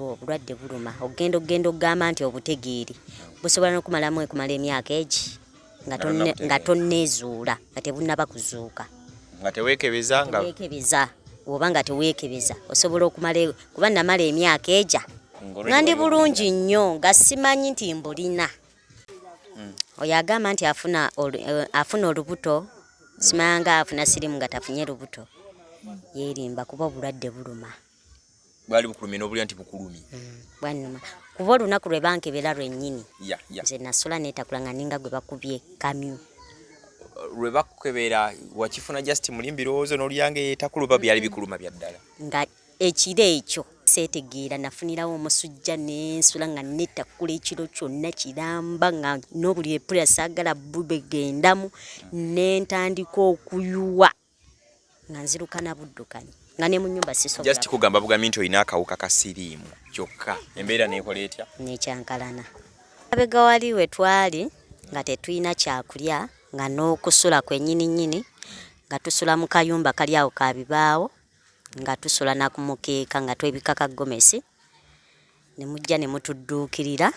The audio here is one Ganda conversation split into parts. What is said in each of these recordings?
Obulwadde buluma ogenda ogamba nti obutegeeri busobola n'okumalamu ekumala emyaka egi nga tonneezuula nga tebunnaba kuzuuka nga teweekebeza oba nga teweekebeza osobola okumala kuba namala emyaka eja nga ndi bulungi nnyo nga simanyi nti mbulina. Oyo agamba nti afuna olubuto simanga afuna siriimu nga tafunye lubuto yeerimba kuba obulwadde buluma. Bwali bukulumye n'obulya nti bukulumye. Bwannuma kuba olunaku lwe bankebera lwennyini nze nasula neetakula nga ninga gwe bakubye kamyu. Lwe bakukebera wakifuna just muli mbirowoozo n'olyanga etakuluba byali bikuluma bya ddala nga ekiro ekyo seetegeera nafunirawo omusujja n'ensula nga neetakula ekiro kyonna kiramba nga n'obuli epulira saagala bubegendamu n'entandika okuyuwa nga nziruka na buddukanye nga ne mu nnyumba sisobola. Just kugamba bugambi nti olina akawuka ka siriimu kyokka embeera neekola etya? Nekyankalana. Abega wali we twali nga tetulina kyakulya nga n'okusula kwennyini nga tusula mu kayumba kali awo ka bibaawo nga tusula na ku mukeeka nga twebika ka gomesi ne mujja ne mutudduukirira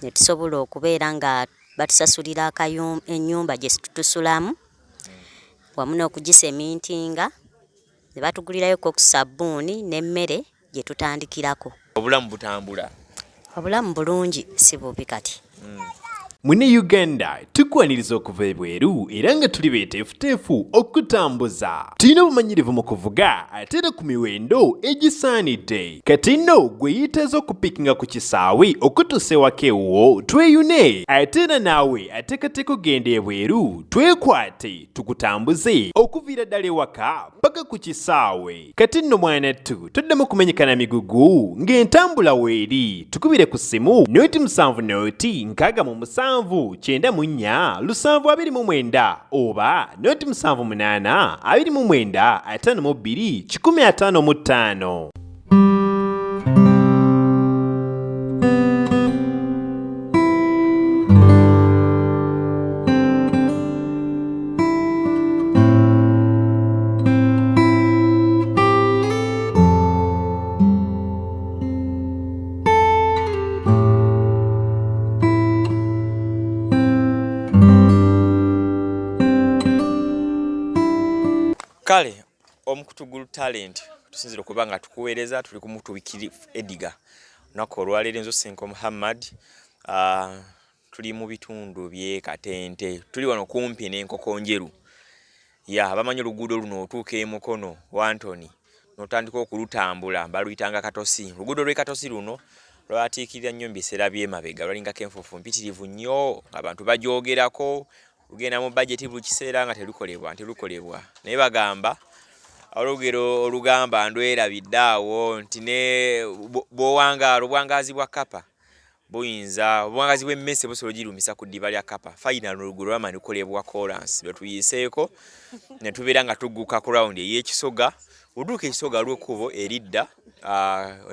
ne tusobola okubeera nga batusasulira ennyumba gye tusulamu wamu n'okugisemintinga ne batugulirayo ku sabbuuni n'emmere gye tutandikirako. Obulamu butambula? Obulamu bulungi si bubi kati. Mune Uganda tukwaniriza okuva ebweru era nga tuli beeteefuteefu okutambuza. Tulina obumanyirivu mu kuvuga ate era ku miwendo egisaanidde. Kati nno gwe yeetaaza okupikinga ku kisaawe okutuusa ewaka ewuwo tweyune. Ate era naawe ateekateeka ogenda ebweru twekwate tukutambuze okuviira ddala ewaka paka ku kisaawe. Kati nno mwana ttu toddamu kumenyekana migugu ng'entambula weeri. Tukubire ku ssimu noti 7 noti 6 94 729 oba noti 78 29 52 155. Kale omukutugulu talent tusinzira okuba nga tukuweereza tuli ku mutubikiri Ediga olunaku olwaleero nzo Senko Muhammad. Tuli mu bitundu by'e Katente, tuli wano kumpi n'enkoko njeru abamanyi oluguudo luno otuuka e Mukono Wantoni n'otandika okulutambula baluyitanga Katosi. Oluguudo lw'e Katosi luno lwatiikirira nnyo mu biseera by'emabega lwalingako enfuufu mpitirivu nnyo abantu bajoogerako lugenda mu budget buli kiseera nga telukolebwa naye bagamba olugero olugamba ndwerabidde awo nti ne obwangazi bwa kapa buyinza obwangazi bw'emmese busobola ogirumisa ku ddiba lya kapa. Final olugero lwama lukolebwa chorus lwe tuyiseeko ne tubeera nga tugguka ku round ey'ekisoga oduuka ekisoga lw'ekkubo eridda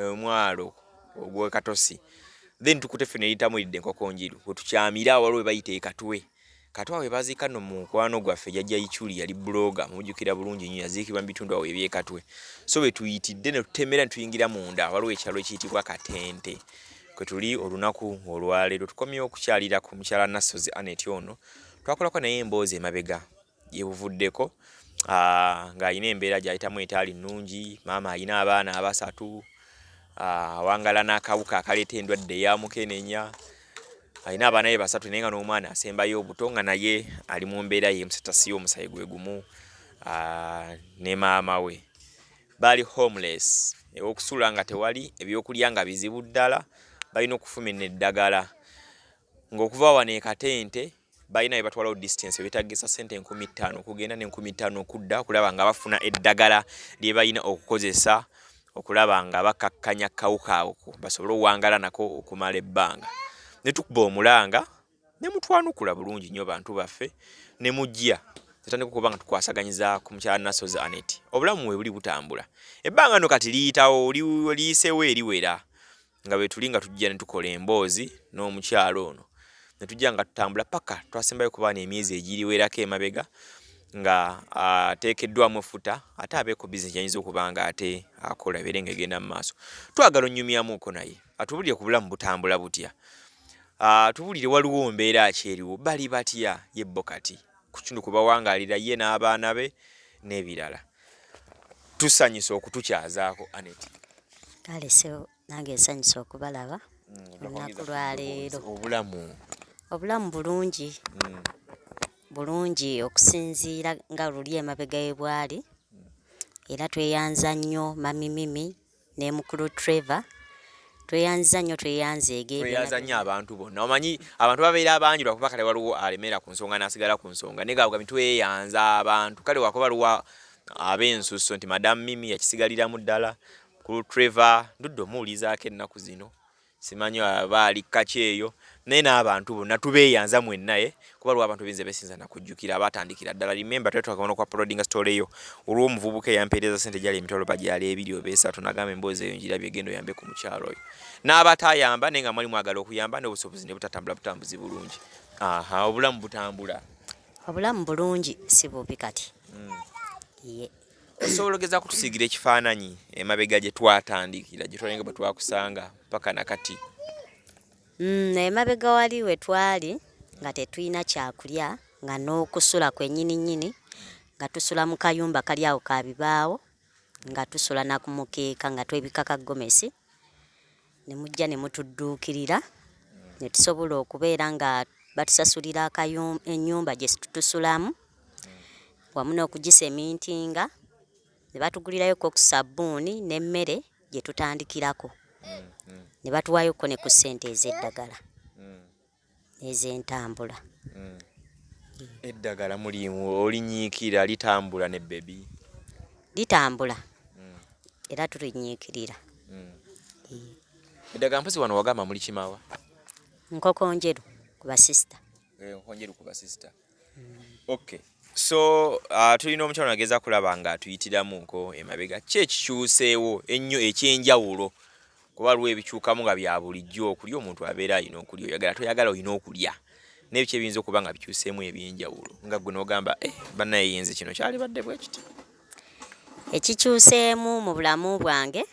omwalo ogw'e Katosi then tukutefuna eyitamu eridda enkoko njiru bwe tukyamira waliwo we bayita ekatwe katwawe baziika no mu mukwano gwaffe jjajja Ichuli yali bloga mujjukira bulungi nnyo yaziikibwa mu bitundu awo ebyekatwe so bwe tuyitidde ne tutemera ne tuyingira munda waliwo ekyalo ekiyitibwa Katente kwe tuli olunaku olwaleero. Tukomye okukyalira ku mukyala Nasozi Annet ono twakolako naye emboozi emabega yebuvuddeko ng'alina embeera gy'ayitamu etaali nnungi. Maama alina abaana 3 awangala n'akawuka akaleeta endwadde eya mukenenya alina abaana be 3 naye nga n'omwana asembayo obuto nga naye ali mu mbeera y'emusitasiyo omusayi gwe gumu ne maama we baali homeless okusula nga tewali ebyokulya nga bizibu ddala balina okufumina eddagala ng'okuva wano e Katente balina we batwalawo distance betagisa sente 15,000 okugenda ne 15,000 okudda okulaba nga bafuna eddagala lye balina okukozesa okulaba nga bakakkanya kawuka ako basobole owangala nako okumala ebbanga. Ne tukuba omulanga ne mutwanukula bulungi nnyo bantu baffe ne mujja tutandika okuba nga tukwasaganyiza ku mukyala Nasozi Annet. Obulamu we buli butambula ebbanga no kati liyitawo liyiseewo eriwera nga bwe tuli nga tujja ne tukola emboozi n'omukyalo ono ne tujja nga tutambula paka twasembayo kuba n'emyezi egiriwerako emabega nga ateekeddwamu efuta ate abeeko bizinesi yayinza okuba nga ate akola ebeere ng'egenda mu maaso. Twagala onnyumyamuuko naye atubulire ku bulamu butambula butya, tubulire waliwo mbeera ki eriwo, bali batya ye bo kati ku kitundu kwe bawangaalira ye n'abaana be n'ebirala. Tusanyusa okutukyazaako Annet. Kale so nange nsanyusa okubalaba olunaku lwa leero. Obulamu bulungi. Bulungi okusinziira nga luli emabega we bwali, era tweyanza nnyo Mami Mimi ne mukulu Trevor. Tweyanza nnyo, tweyanza egenda. Tweyanza nnyo abantu bonna. Omanyi abantu babeera abangi lwakuba kale waliwo alemera ku nsonga n'asigala ku nsonga. Naye gaabugambi tweyanza abantu. Kale wakuba waliwo ab'ensusso nti Madamu Mimi yakisigaliramu ddala, mukulu Trevor ndudde omuwulizaako ennaku zino. Simanyi baali kaki eyo. Naye n'abantu bonna tubeeyanza mwenna kuba lwa abantu benze besinza nakujjukira abatandikira ddala. Remember twetwakabona kwa Prodigal Story eyo olw'omuvubuka eyampeereza ssente gyali emitwalo bagyali 2 oba 3 n'agamba emboozi eyo njirabye genda oyambe ku mukyalo oyo. N'abatayamba naye nga mwali mwagala okuyamba n'obusobozi ne butatambula butambuzi bulungi. Obulamu butambula. Obulamu bulungi si bubi kati. Osobola okugezaako kutusiigira ekifaananyi emabega gye twatandikira gye twalinga bwe twakusanga paka nakati. Emabega wali we twali nga tetulina kyakulya, nga n'okusula kwennyini nga tusula mu kayumba kali awo ka bibaawo, nga tusula na ku mukeeka nga twebika ka gomesi, ne mujja ne mutudduukirira ne tusobola okubeera nga batusasulira ennyumba gye tusulamu wamu n'okugisemintinga, ne batugulirayoko ku sabbuuni n'emmere gye tutandikirako. Ne batuwaayoko ne ku ssente ez'eddagala ez'entambula. Eddagala mulimu olinyiikira litambula ne bebi? Litambula era tulinyiikirira. Eddagala mpozi wano wagamba muli kimawa? Nkokonjeru ku basisita. Nkokonjeru ku basisita. Okay. So tulina omukyalo nageza kulaba nga atuyitiramuko emabega. Ki ekikyuseewo ennyo ekyenjawulo? Kuba waliwo ebikyukamu nga bya bulijjo, okulya omuntu abeera alina okulya, oyagala toyagala olina okulya. N'ebiki ebiyinza okuba nga bikyuseemu ebyenjawulo nga ggwe n'ogamba bannaye yenze kino kyali badde bwe kiti. Ekikyuseemu mu bulamu bwange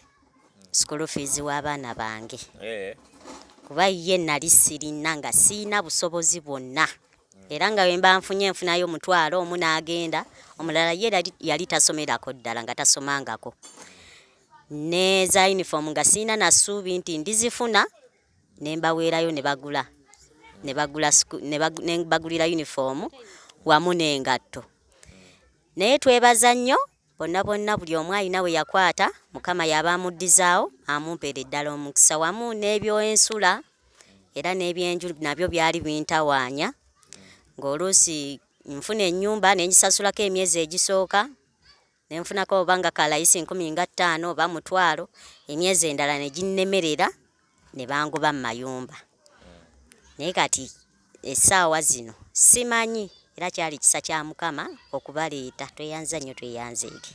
school fees w'abaana bange. Kuba ye nali sirina nga siina busobozi bwonna. Era nga wemba nfunye nfunayo omutwalo omu n'agenda, omulala ye yali tasomerako ddala nga tasomangako. Ne za uniform nga siina na ssuubi nti ndizifuna, ne mbaweerayo ne bagulira uniform wamu n'engatto. Naye twebaza nnyo bonna buli omu alina we yakwata, Mukama yaba amuddizaawo amumpeera eddala omukisa wamu n'ebyoensula era n'ebyenju nabyo byali bintawaanya. Ng'oluusi nfuna ennyumba ne ngisasulako emyezi egisooka, ne nfunako oba nga kalayisi 15 oba mutwalo, emyezi endala ne ginnemerera ne bangoba mu mayumba. Naye kati essaawa zino simanyi, era kyali kisa kya Mukama okubaleeta. Tweyanza nnyo, tweyanza eri.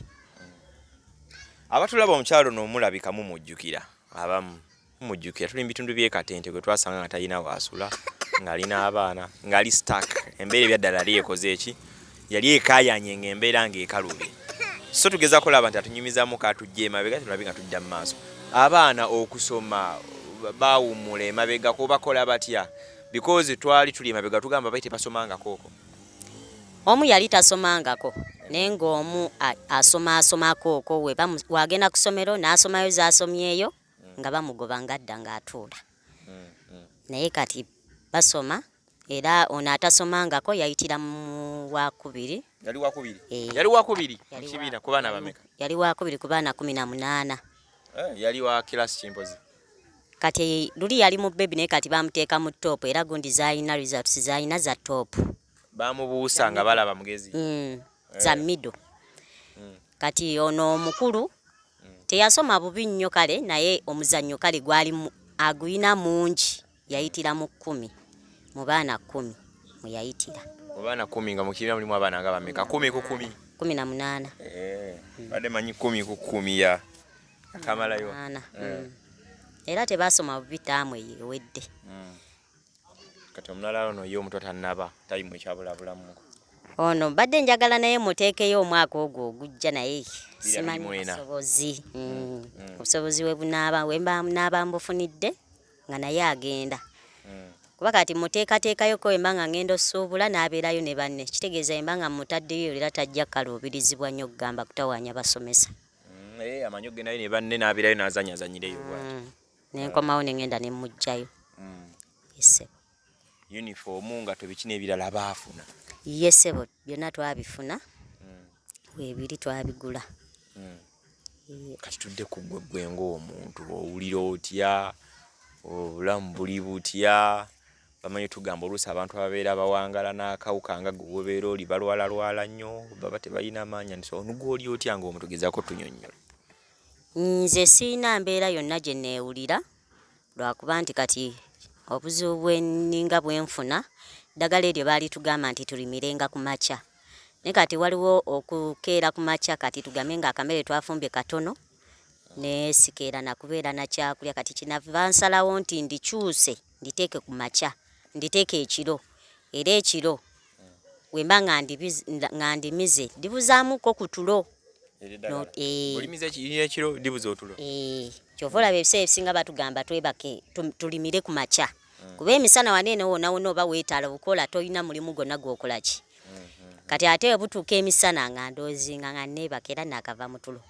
Abatulaba omukyalo n'omulabika mumujjukira, abamu mumujjukira. Tuli mu bitundu by'e Katente gwe twasanga nga talina waasula, ng'alina abaana, ng'ali stuck. Embeera ebyaddala yali ekoze eki? Yali ekaayanye ng'embeera ng'ekalube. So tugeza kulaba nti atunyumizamu katujja emabega tulabe nga tujja mu maaso. Abaana okusoma baawummula emabega ko bakola batya? Because twali tuli emabega tugamba baite basomangako. Omu yali tasomangako naye ng'omu asomako we wagenda ku ssomero n'asomayo z'asomyeyo nga bamugoba ngadda ng'atuula. Naye kati basoma, era ono atasomangako yayitira mu wakubiri. Yali wakubiri? Yali wakubiri mu kibiina ku baana bameka? Yali wakubiri ku baana 18. Yali wa kilasi kimpozi? Kati luli yali mu bebi naye kati bamuteeka mu top, era gundi zaalina results zaalina za top. Bamubuusa nga balaba mugezi? Za middle. Kati ono omukulu teyasoma bubi nnyo kale, naye omuzannyo kale gwali aguyina mungi, yayitira mu 10 mu baana 10 mwe yayitira. Mu baana 10 nga mu kibiina mulimu abaana nga bameka? 10 ku 10? 18. Badde manyi 10 ku 10 ya akamalayo. Era tebasoma bubi taamu ewedde. Kati omulala ono ye omuto tannaba talimu ekyabulabulamu. ono badde njagala naye muteekeyo omwaka ogwo ogujja naye simanyi obusobozi obusobozi wemba mbufunidde nga naye agenda kuba kati muteekateekayoko wemba nga ngenda osuubula n'abeerayo ne banne kitegeeza wemba nga mutaddeyo era tajja kaluubirizibwa nnyo okugamba kutawaanya basomesa amanyi okgendayo ne banne n'abeerayo n'azanyazanyireyo nenkomawo nengenda ne mujjayo ese yunifoomu nga tobiki n'ebirala baafuna yesebo byonna twabifuna weebiri twabigula kati tudde ku ggwe ng'omuntu owulira otya obulamu buli butya bamanyi tugamba oluusi abantu ababeera bawangala n'akawuka nga gwe wobeera oli balwalalwala nnyo baba tebalina amaanyi so onugwa oli otya ng'omuntu gezaako tunyonnyola nze siina mbeera yonna gye neewulira lwakuba nti kati obuzibu bweninga bwenfuna ddagala eryo baali tugamba nti tulimirenga ku makya naye kati waliwo okukeera ku makya kati tugambe nga akamere twafumbye katono nesikeera nakubeera nakyakulya kati kinava nsalawo nti ndikyuse nditeeke ku makya nditeeke ekiro era ekiro wemba nga ndimize ndibuzaamuko ku tulo kyova olaba ebiseera ebisinga batugamba twebake tulimire ku makya kuba emisana waneene wona wona oba weetaala bukola toyina mulimu gonna gwokolaki kati ate webutuuka emisana nga ndoozinga nga neebaka era nakava mu tulo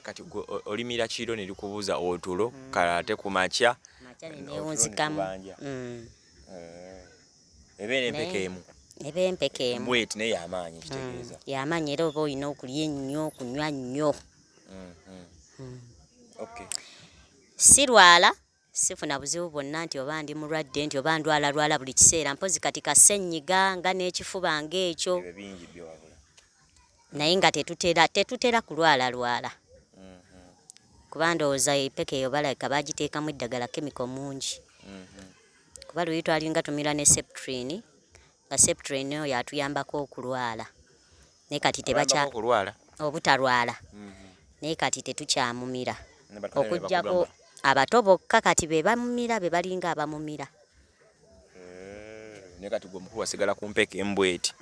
kati olimira kiro ne likubuuza otulo kate ku makya newunzikamu eba empekeemu bweti naye yamaanyi kitegeeza yamaanyi era oba olina okulya ennyo kunywa nnyo sirwala sifuna buzibu bwonna nti oba ndi mulwadde nti oba ndwalalwala buli kiseera mpozi kati kasenyiga nga n'ekifuba ng'ekyo naye nga tetutera kulwalalwala kuba ndowooza epeka eyo balabika bagiteekamu eddagala kemiko mungi kuba luli twalinga tumira ne septrini nga septrini oyo atuyambako okulwala naye kati obutalwala naye kati tetukyamumira okuggyako abato bokka kati be bamumira be balinga abamumira naye kati gwe omukulu wasigala ku mpeka embweti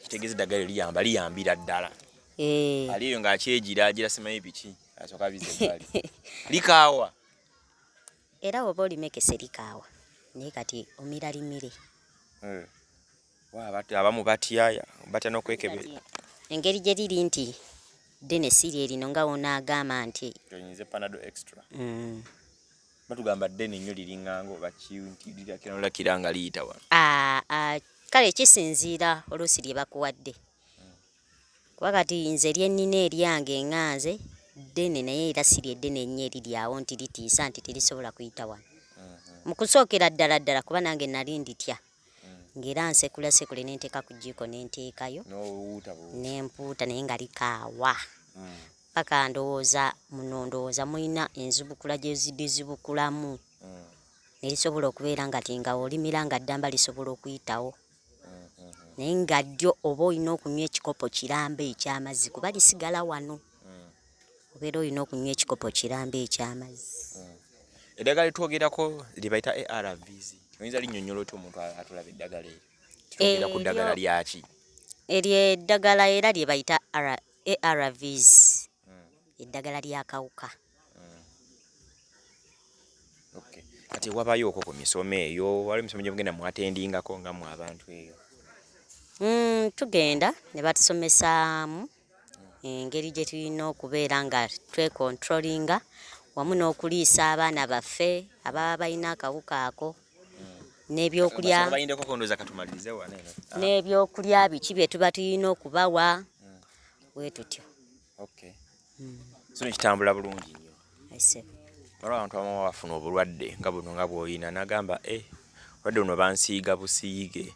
kitegeeza eddagala liyambira ddala ali eyo ng'akyegira agira simanyi biki asooka bizebbali likaawa era oba olimekese likaawa naye kati omira limire abamu batya n'okwekebera engeri gye liri nti ddene siri erino nga wonaagamba nti oyinza panado extra batugamba ddene nnyo liringanga oba kinoola kiranga liyita wano kale kisinziira oluusi lye bakuwadde kuba kati nze lyennina eryange eŋŋanze ddene naye era siri eddene ennyo eriryawo nti litiisa nti terisobola kuyita wano mu kusookera ddala kuba nange nali nditya ng'era nsekulasekule nenteeka ku jjiiko nenteekayo nempuuta naye nga likaawa paka ndowooza mulina enzibukula gye zidizibukulamu nerisobola okubeera nga tinga olimira nga ddamba lisobola okuyitawo naye nga ddyo oba olina okunywa ekikopo kirambe eky'amazzi kuba lisigala wano obeera olina okunywa ekikopo kirambe eky'amazzi eddagala litwogerako libayita ARVs oyinza linnyonnyola otya omuntu atulaba eddagala eryo twogera ku ddagala lyaki eryo eddagala era lye bayita ARVs eddagala ly'akawuka kati wabayoko ku misomo eyo waliwo emisomo gye mugenda mwatendingako nga mu abantu eyo tugenda ne batusomesaamu engeri gye tulina okubeera nga twekontrolinga wamu n'okuliisa abaana baffe ababa balina akawuka ako n'ebyokulya biki bye tuba tulina okubawa bwe tutyo so kitambula bulungi nnyo waliwo abantu abamu bafuna obulwadde nga buno nga bw'olina n'agamba obulwadde buno bansiiga busiige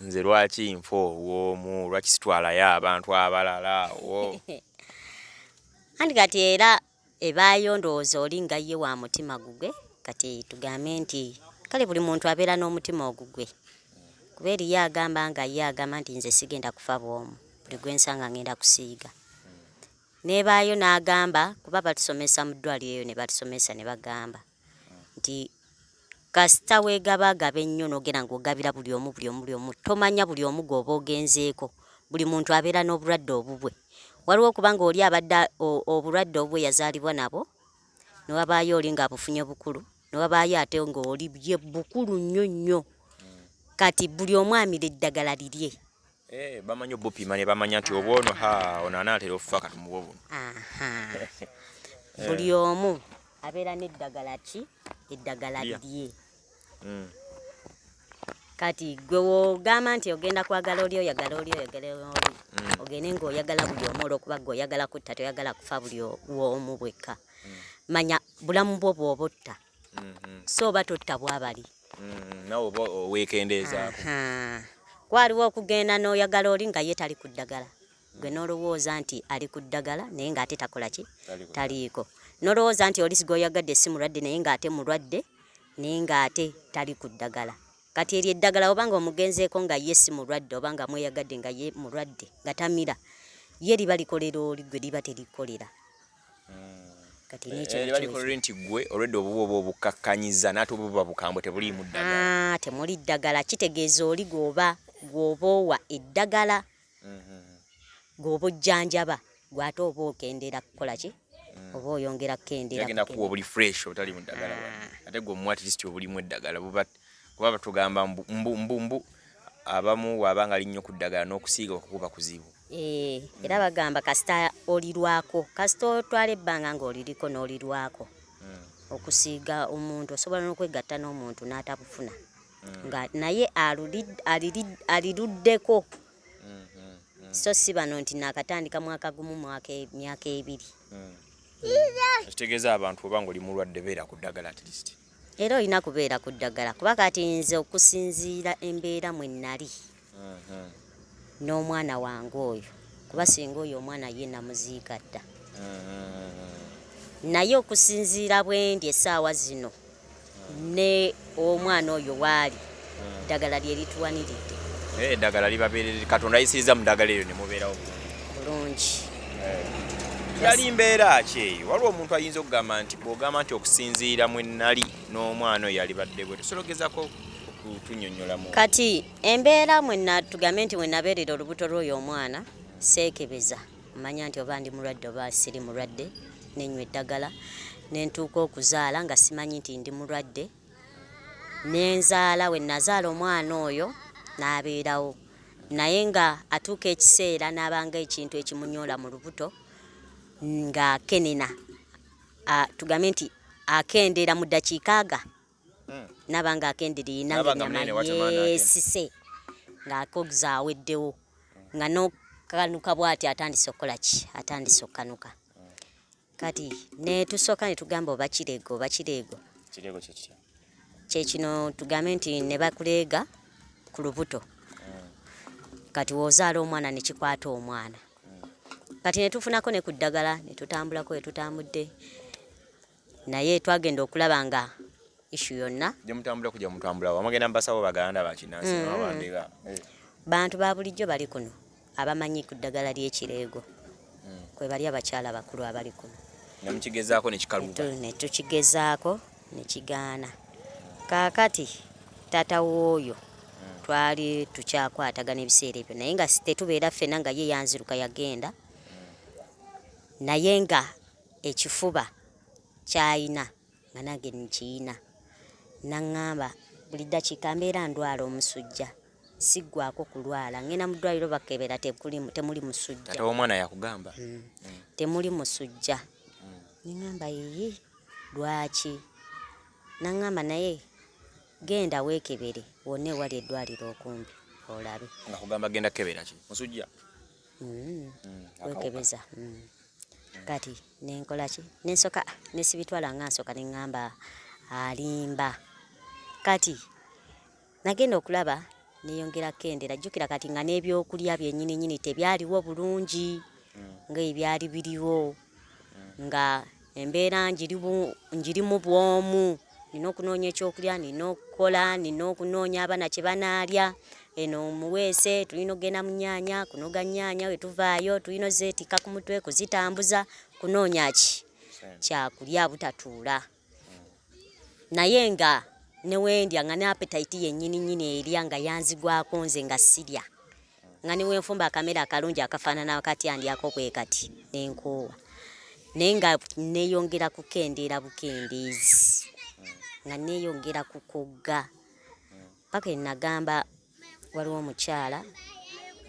nze lwaki nfa obwomu lwaki sitwalayo abantu abalala awo andi kati era ebaayo ndowooza oli nga ye wa mutima gugwe kati tugambe nti kale buli muntu abeera n'omutima ogugwe kuba eriyo agamba nga ye agamba nti nze sigenda kufa bwomu buli gwensanga ngenda kusiiga nebaayo n'agamba kuba batusomesa mu ddwaliro eyo ne batusomesa ne bagamba nti kasita weegabagaba ennyo n'ogenda ng'ogabira buli omu tomanya buli omu gw'oba ogenzeeko buli muntu abeera n'obulwadde obubwe waliwo kubanga oli abadde obulwadde obubwe yazaalibwa nabo ne wabaayo oli ng'abufunye bukulu ne wabaayo ate ng'oli ye bukulu nnyo kati buli omu amira eddagala lirye. Bamanyi obupiima ne bamanya nti oba ono ono anaatera okufa kati mubo buno. Buli omu abeera n'eddagala ki eddagala lirye. Kati gwe w'ogamba nti ogenda kwagala oli oyagala oli ogende ng'oyagala buli omu olw'okuba gwe oyagala kutta toyagala kufa buli omu bwekka. Manya bulamu bwo bw'oba otta so oba totta bwabali nawe oba oweekendeezaako. Kwaliwo okugenda n'oyagala oli nga ye tali ku ddagala gwe n'olowooza nti ali ku ddagala naye ng'ate takola ki taliiko. N'olowooza nti oli sigoyagadde si mulwadde naye ng'ate mulwadde naye ng'ate tali ku ddagala. Kati eri eddagala obanga omugenzeeko nga ye si mulwadde obanga mweyagadde nga ye mulwadde nga tamira ye liba likolera oli gwe liba terikolera. Kati liba likolera nti gwe olwedde obuba oba obukakkanyiza naate obuba bukambwe tebuliimu ddagala. Temuli ddagala kitegeeza oli gw'oba owa eddagala gw'oba ojjanjaba gw'ate oba okendera kukola ki oba oyongera kukendera agenda kuwa obuli fresh obutali mu ddagala ate gwe omuwa at least obulimu eddagala kuba batugamba mbu abamu wabanga linnyo ku ddagala n'okusiiga okukuba kuzibu. Era bagamba kasita olirwako kasita otwala ebbanga ng'oliriko n'olirwako okusiiga omuntu osobola n'okwegatta n'omuntu n'atabufuna nga naye aliruddeko so si bano nti naakatandika mwaka gumu myaka ebiri. Kitegeeza abantu oba ng'oli mulwadde beera ku ddagala at least. Era olina kubeera ku ddagala kuba kati nze okusinziira embeera mwe nnali n'omwana wange oyo kuba singa oyo omwana ye namuziika dda naye okusinziira bwe ndi essaawa zino ne omwana oyo waali eddagala lye lituwaniridde. Eddagala libabeerera Katonda ayisiriza mu ddagala eryo ne mubeerawo bulungi. Yali mbeera ki eyo? Waliwo omuntu ayinza okugamba nti bw'ogamba nti okusinziira mwe nnali n'omwana oyo alibadde bwe tosologezako okutunnyonnyolamu. Kati embeera tugambe nti mwe nabeerera olubuto lw'oyo omwana seekebeza manya nti oba ndi mulwadde oba siri mulwadde nenywa eddagala ne ntuuka okuzaala nga simanyi nti ndi mulwadde ne nzaala we nazaala omwana oyo n'abeerawo naye nga atuuka ekiseera n'abanga ekintu ekimunyoola mu lubuto nga kenena tugambe nti akendera mu ddakiika aga nabanga akenderera ennyama yeesise ng'akoza aweddewo nga n'okanuka bw'ati atandise okukola ki atandise okukanuka. Kati ne tusooka ne tugamba oba kireego kyekino tugambe nti ne bakuleega ku lubuto kati w'ozaala omwana ne kikwata omwana. Kati ne tufunako ne ku ddagala ne tutambulako we tutambudde naye twagenda okulaba nga ishu yonna gye mutambula kujja mutambula wamagenda mubasawo baganda bakinansi n'abandega bantu ba bulijjo bali kuno abamanyi ku ddagala ly'ekireego kwe bali abakyala bakulu abali kuno. Ne mukigezaako ne kikaluba. Ne tukigezaako ne kigaana. Kaakati taata w'oyo twali tukyakwatagana ebiseera ebyo naye nga tetubeera ffenna nga ye yanziruka yagenda naye nga ekifuba kyayina nga nange nkiyina naŋŋamba buli ddakiika mbeera ndwala omusujja siggwako kulwala ngenda mu ddwaliro bakebera temuli musujja. Taata w'omwana yakugamba temuli musujja neŋŋamba yiyi lwaki naŋŋamba naye genda weekebere wonna ewali eddwaliro okumbi olabe. Nga kugamba genda kebera ki musujja weekebeza. Kati nenkola ki nensoka nesibitwala nga nsooka neŋŋamba alimba. Kati nagenda okulaba neyongera kendera jjukira kati nga n'ebyokulya byennyini tebyaliwo bulungi nga ebyali biriwo nga embeera njirimu bwomu nina okunoonya ekyokulya nina okukola nina okunoonya abaana kye banaalya eno omuweese tulina okugenda mu nnyaanya kunoga nnyaanya we tuvaayo tulina ozeetikka ku mutwe kuzitambuza kunoonya ki kyakulya butatuula naye nga ne wendya nga ne appetite yennyini erya nga yanzigwako nze nga sirya nga ne wenfumba akamera akalungi akafaanana kati andyako bwe kati nenkoowa naye nga neeyongera kukendeera bukendeezi nga neeyongera kukogga paka enagamba waliwo omukyala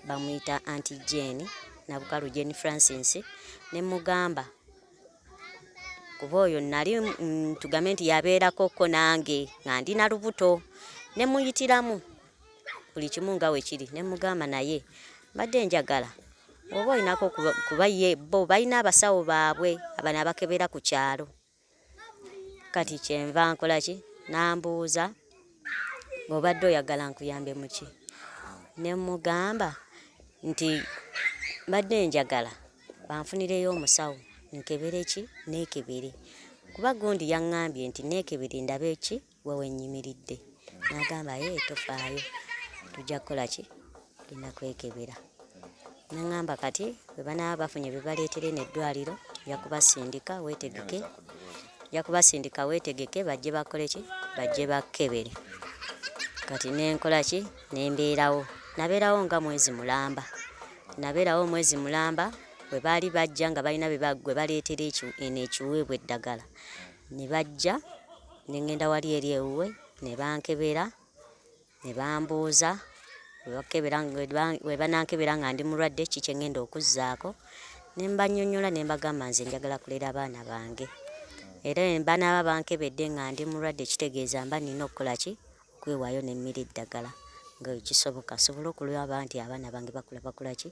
bamuyita Aunty Jane nabukalu Jane Francis ne mugamba kuba oyo nali tugambe nti yabeerako ko nange nga ndina lubuto ne muyitiramu buli kimu nga we kiri ne mugamba naye mbadde njagala oba olinako kuba ye bo balina abasawo baabwe abana abakebera ku kyalo kati kyenva nkola ki nambuuza obadde oyagala nkuyambe muki ne mugamba nti mbadde njagala banfunireyo omusawo nkebere ki neekebere kuba gundi yaŋŋambye nti neekebere ndabe ki wewe nnyimiridde nagamba ye tofaayo tujja kukola ki tugenda kwekebera naŋŋamba kati bwe banaaba bafunye bye baleetere n'eddwaliro yakubasindika weetegeke bajje bakole ki bajje bakkebere kati nenkola ki nembeerawo nabeerawo nga mwezi mulamba bwe baali bajja nga balina gwe baleetera ekiweebwa eddagala ne bajja ne ŋŋenda wali eri ewuwe ne bankebera ne bambuuza we banankebera nga ndi mulwadde ki kye ŋŋenda okuzzaako ne mbannyonnyola ne mbagamba nze njagala kulera abaana bange era banaaba bankebedde nga ndi mulwadde kitegeeza mba nina okukola ki okwewaayo nemmira eddagala nga ekisoboka nsobole okulaba nti abaana bange bakula ki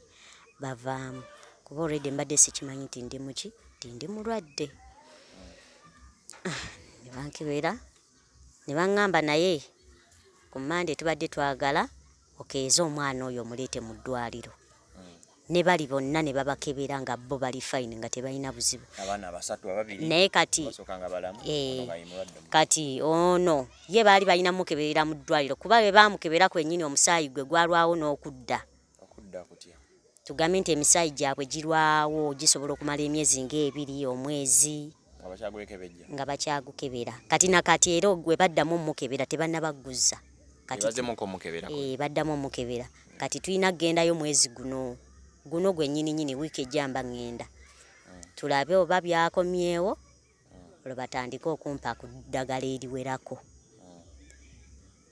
bavaamu kuba olwedde mbadde sikimanyi nti ndi muki ti ndi mulwadde ne bankebera ne baŋŋamba naye ku Mande tubadde twagala okeeza omwana oyo omuleete mu ddwaliro ne bali bonna ne babakebera nga bo bali fine nga tebalina buzibu naye kati ono ye baali balina mukeberera mu ddwaliro kuba bwe bamukebera kwennyini omusaayi gwe gwalwawo n'okudda tugambe nti emisaayi gyabwe girwawo gisobola okumala emyezi ng'ebiri omwezi nga bakyagukebera kati nakati era gwe baddamu omukebera tebannabagguza baddamu omukebera kati tulina kgendayo mwezi guno gwennyini wiiki ejjamba ŋŋenda tulabe oba byakomyewo olwo batandike okumpa ku ddagala eriwerako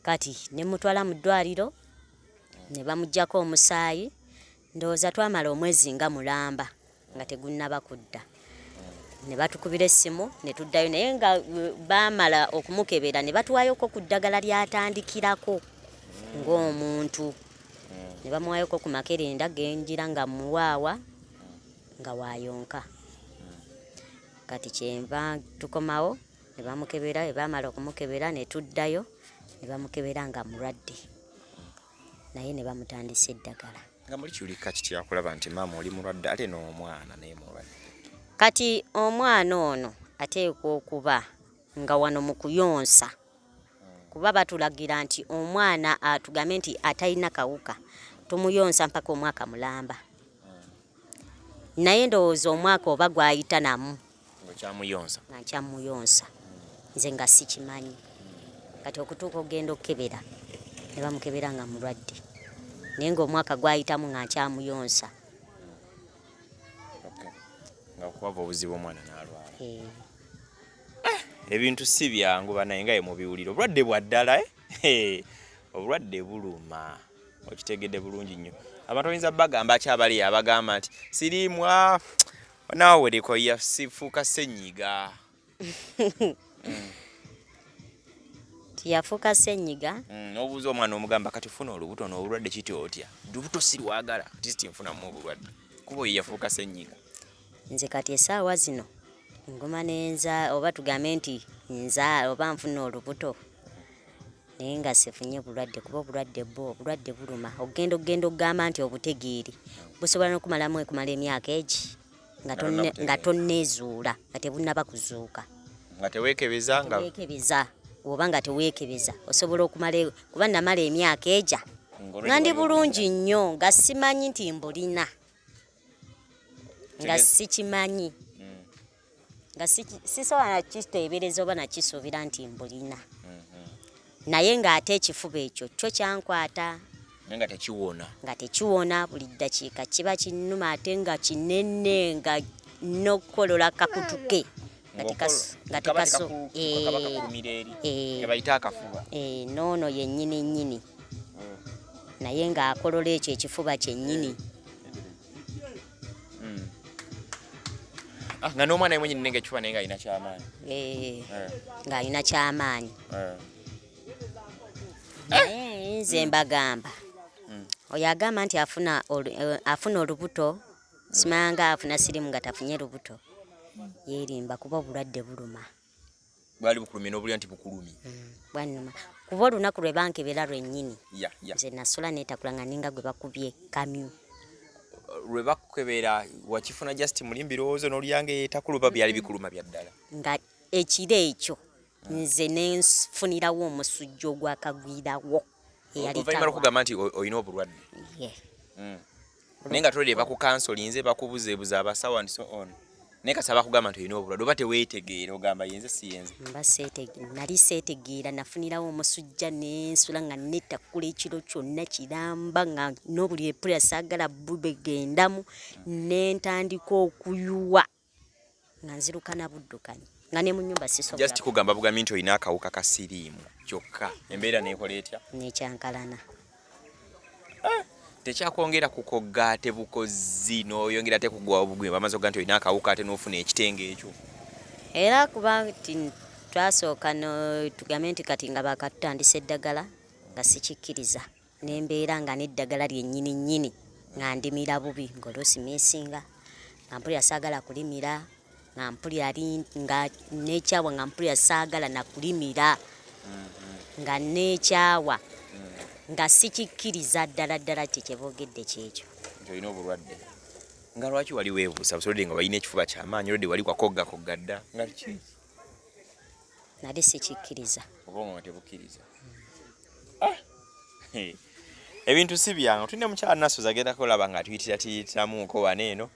kati ne mutwala mu ddwaliro ne bamuggyako omusaayi ndowooza twamala omwezi nga mulamba nga tegunnaba kudda ne batukubira essimu ne tuddayo naye nga baamala okumukebera ne batuwayoko ku ddagala lyatandikirako ng'omuntu ne bamuwayoko ku makerenda genjira nga muwaawa nga wayonka kati kyenva tukomawo ne bamukebera bwe baamala okumukebera ne tuddayo ne bamukebera nga mulwadde naye ne bamutandisa eddagala nga muli kiwulika kiti akulaba nti maama oli mulwadde ate n'omwana naye mulwadde kati omwana ono ateekwa okuba nga wano mu kuyonsa kuba batulagira nti omwana tugambe nti atalina kawuka tumuyonsa mpaka omwaka mulamba naye ndowooza omwaka oba gwayita namu nga nkyamuyonsa nze nga sikimanyi kati okutuuka ogenda okukebera ne bamukebera nga mulwadde naye ng'omwaka gwayitamu nga nkyamuyonsa nga okuwava obuzibu omwana n'alwala ebintu si byangu banaye nga ye mubiwulira obulwadde bwa ddala obulwadde buluma okitegedde bulungi nnyo abantu oyinza bagamba akyabali abagamba nti siriimu naawe wereko yasifuuka ssenyiga tiyafuuka ssenyiga n'obuuza omwana omugamba kati funa olubuto n'obulwadde kiti otya lubuto sirwagala tisiti nfunamu obulwadde kuba oyo yafuuka ssenyiga nze kati essaawa zino nguma nenza oba tugambe nti nza oba nfuna olubuto naye nga sifunye bulwadde kuba obulwadde buluma ogenda okugamba nti obutegeeri busobola n'okumalamu ekumala emyaka egi nga tonneezuula nga tebunnaba kuzuuka nga teweekebeza oba nga teweekebeza osobola okumala kuba namala emyaka eja nga ndi bulungi nnyo nga simanyi nti mbulina nga sikimanyi nga sisobola nakiteebereza oba nakisuubira nti mbulina naye ng'ate ekifuba ekyo kyo kyankwata nga tekiwona buli ddakiika kiba kinnuma ate nga kinene nga nokolola kakutuke noono yennyini nnyini naye ng'akolola ekyo ekifuba kyennyini. Nga n'omwana mwennyini nenga ekifuba naye ng'alina kyamaanyi. Ng'alina kyamaanyi. Naye nze mbagamba oyo agamba nti afuna olubuto simanga afuna siriimu nga tafunye lubuto yeerimba kuba obulwadde buluma. Bwali bukulumye n'obulya nti bukulumye. Bwannuma kuba olunaku lwe bankebera lwennyini nze nasula neetakula nga ninga gwe bakubye kamyu. Lwe bakukebera wakifuna just muli mbirowoozo n'olyange yeetakuluba byali bikuluma bya ddala. Nga ekiro ekyo nze nenfunirawo omusujja ogwakagwirawo. Oluvannyuma lw'okugamba nti olina obulwadde. Naye nga tolere bakukansolinze bakubuzeebuza abasawo and so on. Naye kati abakugamba nti olina obulwadde oba teweetegeera ogamba yenze si yenze. Nali seetegeera nafunirawo omusujja nensula nga netakula ekiro kyonna kiramba nga n'obuli epulya saagala bubegendamu nentandika okuyuwa nga nziruka na buddukanye nga ne mu nnyumba sisobola. Just kugamba bugambi nti olina akawuka ka siriimu kyokka embeera neekola etya? Nekyankalana. Tekyakwongera kukogga ate bukozi n'oyongera ate kugwa obugwi bamaze okuga nti olina akawuka ate n'ofuna ekitenga ekyo. Era kuba nti twasooka tugambe nti kati nga bakatutandisa eddagala nga sikikkiriza n'embeera nga n'eddagala lyennyini nnyini nga ndimira bubi ng'oluusi meesinga nga mpulira saagala kulimira nga mpulira nga neekyawa nga mpulira saagala nakulimira nga neekyawa nga sikikkiriza ddala tekyeboogedde kyekyo. Olina obulwadde. Nga lwaki wali weebuusa busolodde nga walina ekifuba ky'amaanyi olwadde wali wakogga dda nga ki? Nali sikikkiriza. Oba nga tebukkiriza. Ebintu si byange. Tulina mukyala Nasozi agenda kulaba nga tuyitiramuuko wano eno.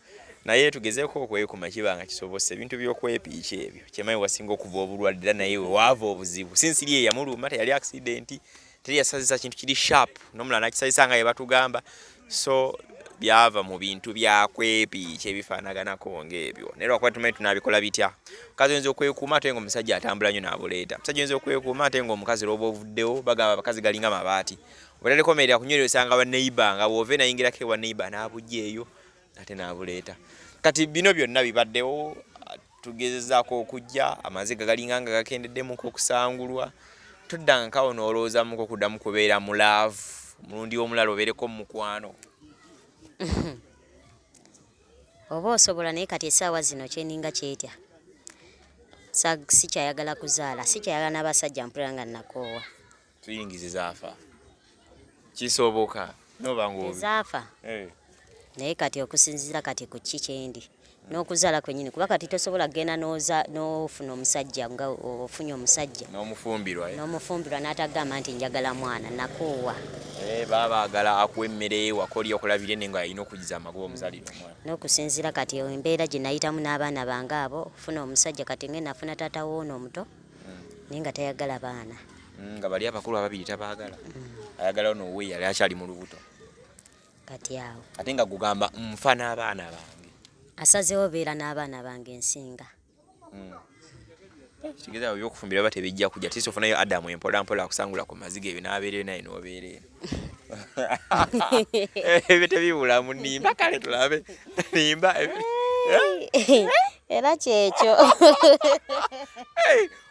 Naye tugezeeko okwekuma kibanga kisobose ebintu by'okwepiica ebyo. Kyemayi wasinga okuva obulwadde era naye waava obuzibu. Sinsiri ye yamuluma teyali accident. Teri yasazisa kintu kiri sharp n'omulala nakisazisa nga ye batugamba. So byava mu bintu byakwepiica ebifaanaganako ng'ebyo. Naye lwakuba tumanyi tunaabikola bitya. Omukazi oyinza okwekuuma ate ng'omusajja atambula nnyo n'abuleeta. Omusajja oyinza okwekuuma ate ng'omukazi lw'oba ovuddewo bagamba abakazi galinga mabaati. Obutalekomerera kunywerera osanga banneiba nga bw'ova nayingirako ewa neiba n'abujja eyo ate n'abuleeta. Kati bino byonna bibaddewo tugezezaako okujja amaziga galinga nga gakendeddemuko okusangulwa. Toddanga nkawo n'olowoozamuko okuddamu kubeera mulaavu mulundi omulala obeereko mu mukwano. Oba osobola naye kati essaawa zino kyeninga kyetya sikyayagala kuzaala sikyayagala n'abasajja mpulira nga nakoowa. Tuyingize zaafa kisoboka noba ng'obi zaafa naye kati okusinziira kati ku ki kyendi n'okuzaala kwennyini kuba kati tosobola kgenda n'ofuna omusajja nga ofunye omusajja n'omufumbirwa n'atagamba nti njagala mwana nakoowa. Baba baagala akuwa emmere wakolya okulabira enne nga alina okugiza amagoba omuzalira omwana. N'okusinziira kati embeera gye nayitamu n'abaana bange abo ofuna omusajja kati ngenda nafuna taata woono omuto naye nga tayagala baana. Nga bali abakulu ababiri tabaagala. Ayagala n'owe yali akyali mu lubuto. Kati awo. Ate nga gugamba nfa n'abaana bange. Asazeewo beera n'abaana bange ensinga. Kigeza ebyokufumbira baba tebijja kujja tisi ofunayo Adamu empola mpola akusangula ku maziga ebyo n'abeerera naye n'obeera eno. Ebyo tebibula mu nnimba kale tulabe nnimba era kyekyo.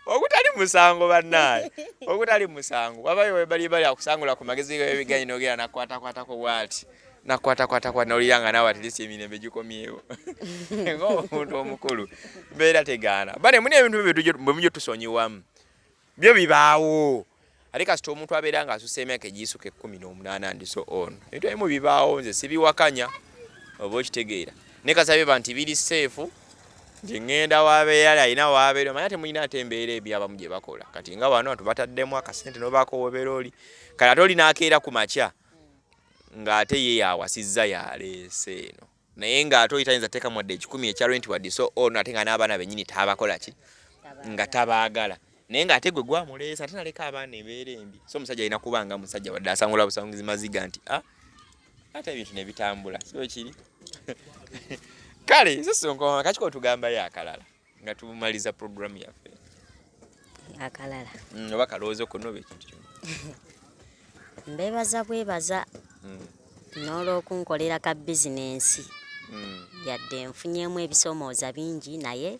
Ogutali musango bannaye ogutali musango wabayo webali akusangula ku magezi g'ebiganyi n'ogera nakwatakwatako bw'ati nakwatakwata n'oliranga nawe atirisi emirembe gikomyewo ng'omuntu omukulu mbeera tegaana bane muni ebintu bwe mujja tusonyiwamu byo bibaawo ate kasita omuntu abeera nga asusa emyaka egiyisuka 18 and so on ebintu ebimu bibaawo nze sibiwakanya oba okitegeera ne kasabye banti biri seefu nti ngenda wabeera alina wabeera manya temulina ate embeera ebyabamu gye bakola kati nga wano tubataddemu akasente n'obaako wobeera oli kale ate oli n'akeera ku makya ng'ate ye yawasizza yaleese eno naye ng'ate oyitayinza teekamu wadde 10 ekyalo nti wadde so ono ate nga n'abaana bennyini tabakola ki nga tabaagala naye ng'ate gwe gwamuleesa ate naleka abaana embeera embi so omusajja alina kubanga musajja wadde asangula busanguzi maziga nti ate ebintu ne bitambula so kiri kale Sonko kaki kotugambayo akalala nga tumaliza programu yaffe akalala oba kalowoozo konna oba ekintu kyonna mbeebaza bwebaza n'olw'okunkolera ka bizinensi yadde nfunyemu ebisomooza bingi naye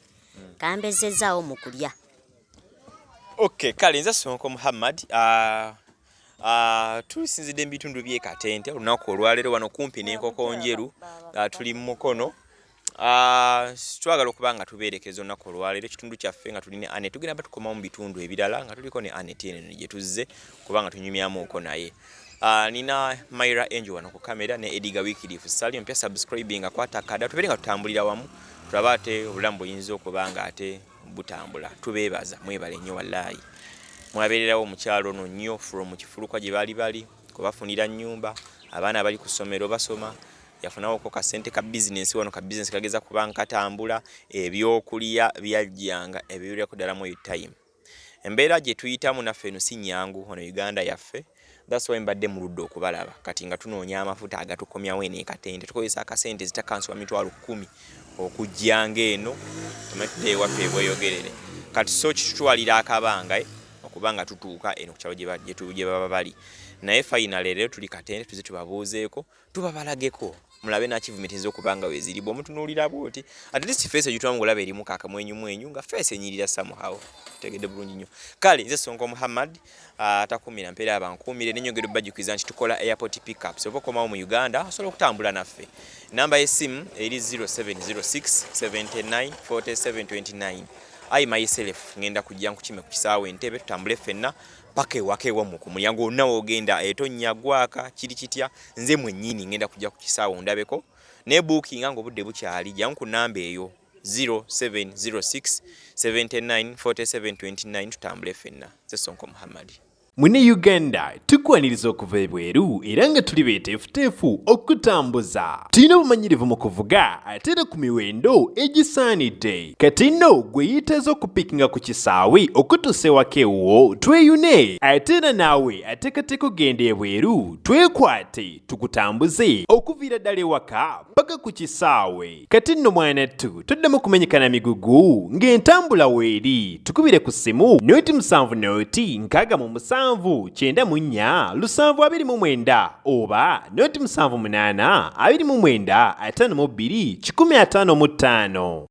kambezezaawo mu kulya. Okay, kale nze Sonko Muhammad tusinzidde mu bitundu by'e Katente olunaku olwaleero wano kumpi n'enkoko njeru tuli mu mukono twagala okuba nga tubeerekeza olunaku olwaleero ekitundu kyaffe nga tuli ne Annet tugenda batukomamu mu bitundu ebirala nga tuliko ne Annet eno gye tuzze kuba nga tunyumyamuuko naye. Nina Maira Angel wano ku kamera ne Ediga Wikilifu Sali mpya subscribing akwata kada tubeere nga tutambulira wamu tulaba ate obulamu buyinza okuba nga ate butambula tubeebaza mwebale nnyo wallahi mwabeererawo omukyalo ono nnyo from Kifulukwa gye bali kubafunira nnyumba abaana bali ku ssomero basoma yafunawoko ka ssente ka bizinensi wano ka bizinensi kageza kuba nkatambula ebyokulya byajjanga ebiwerako ddala mu time embeera gye tuyitamu naffe eno si nnyangu wano Uganda yaffe. That's why mbadde mu ludde okubalaba kati nga tunoonya amafuta agatukomyawo eno e Katente tukozesa akasente zitakansi wa mitwalo 10 okujjanga eno tumatudde ewaffe ebweyogerere kati so kitutwalira akabanga okuba nga tutuuka eno ku kyalo gye baba bali naye finally leero tuli Katente tuze tubabuuzeeko tubabalageko mulabe na achievement ez'okuba nga weeziribwa omutunuulira bwoti at least face egitwamu ngolaba erimu kakamwenyu nga face enyirira somehow tegedde bulungi nnyo. Kale nze Sonko Muhammad atakumira mpeera abankuumire n'ennyongero bajukiza nti tukola airport pickups oba okomawo mu Uganda osobola okutambula naffe. Namba y'essimu eri 0706 79 47 29. I myself ngenda kujja nkukime ku kisaawe Entebbe tutambule ffenna paka ewaka ewamu ku mulyango onna wogenda etonnya gwaka kiri kitya nze mwennyini ngenda kujja ku kisaawe ndabeko ne booking nga obudde bukyali jangu ku namba eyo 0706 79 47 29 tutambule ffenna. Nze Sonko Muhammad. Mune Uganda tukwaniriza okuva ebweru era nga tuli beeteefuteefu okutambuza. Tulina obumanyirivu mu kuvuga ate era ku miwendo egisaanidde. Kati nno gwe yeetaaza okupikinga ku kisaawe okutuusa ewaka ewuwo tweyune ate era naawe ateekateeka ogenda ebweru twekwate tukutambuze okuviira ddala ewaka paka ku kisaawe. Kati nno mwana ttu toddamu kumenyekana migugu ng'entambula weeri tukubire ku ssimu noti 7 noti 6 94 729 oba noti 78 29 52 155.